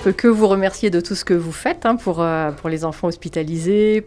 peux que vous remercier de tout ce que vous faites pour les enfants hospitalisés,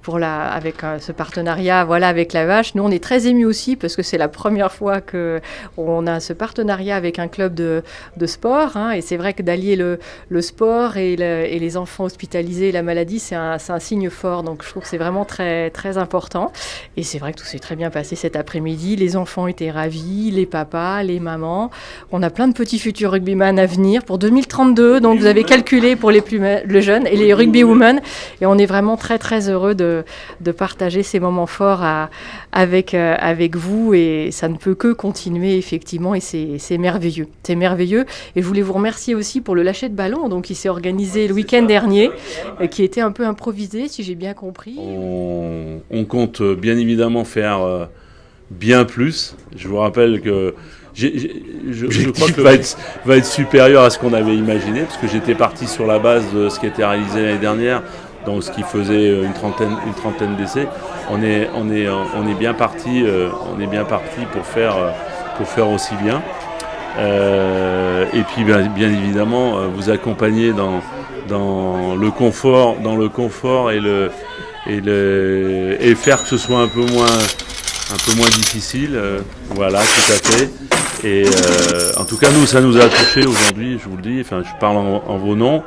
avec ce partenariat avec la vache. Nous, on est très émus aussi parce que c'est la première fois qu'on a ce partenariat avec un club de sport. Et c'est vrai que d'allier le sport et les enfants hospitalisés et la maladie, c'est un signe fort. Donc, je trouve que c'est vraiment très, très important. Et c'est vrai que tout s'est très bien passé cet après-midi. Les enfants étaient ravis, les papas, les mamans. On a plein de petits futurs rugbyman à venir pour 2032. Donc, vous avez calculé pour les plus jeunes et les rugby women. Et on est vraiment très, très heureux de partager ces moments forts avec vous. Et ça ne peut que continuer, effectivement. Et c'est merveilleux. C'est merveilleux. Et je voulais vous remercier aussi pour le lâcher de ballon, donc qui s'est organisé le week-end dernier, qui était un peu improvisé, si j'ai bien compris. On compte bien évidemment faire bien plus. Je vous rappelle que je crois que va être supérieur à ce qu'on avait imaginé, parce que j'étais parti sur la base de ce qui était réalisé l'année dernière, donc ce qui faisait une trentaine d'essais. On est bien parti pour faire aussi bien. Et puis bien évidemment vous accompagner dans le confort et faire que ce soit un peu moins difficile, voilà, tout à fait. Et en tout cas nous, ça nous a touché aujourd'hui, je vous le dis, enfin je parle en vos noms.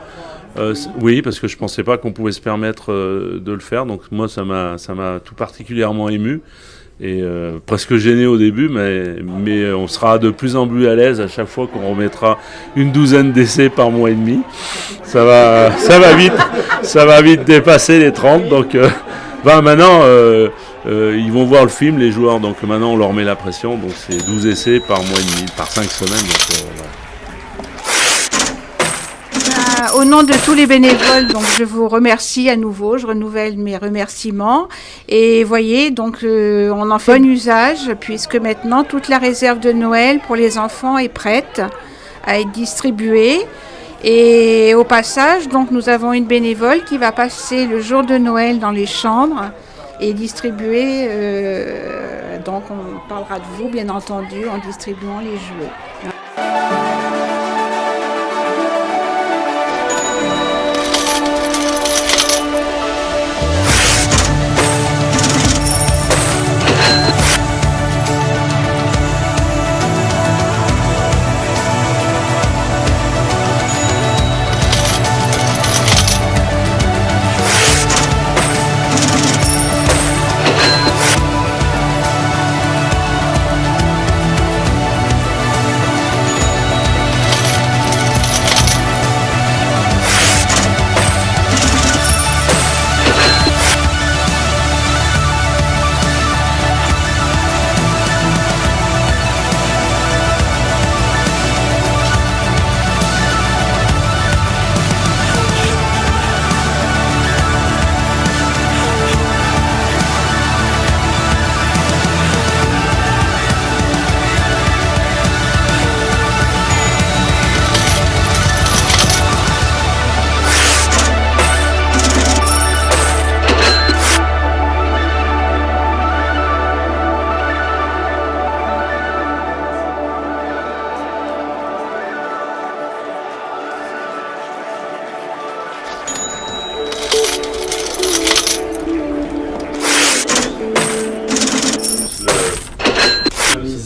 Oui, parce que je pensais pas qu'on pouvait se permettre de le faire, donc moi ça m'a tout particulièrement ému. Et presque gêné au début, mais on sera de plus en plus à l'aise à chaque fois qu'on remettra une douzaine d'essais par mois et demi. Ça va vite dépasser les 30. Donc maintenant, ils vont voir le film, les joueurs. Donc maintenant, on leur met la pression. Donc c'est 12 essais par mois et demi, par 5 semaines. Donc, voilà. Au nom de tous les bénévoles, donc je vous remercie à nouveau, je renouvelle mes remerciements. Et voyez, donc on en fait bon usage, puisque maintenant toute la réserve de Noël pour les enfants est prête à être distribuée. Et au passage, donc nous avons une bénévole qui va passer le jour de Noël dans les chambres et distribuer, donc on parlera de vous bien entendu en distribuant les jouets.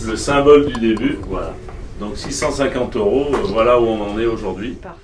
Le symbole du début, voilà. Donc 650 €, voilà où on en est aujourd'hui. Parfait.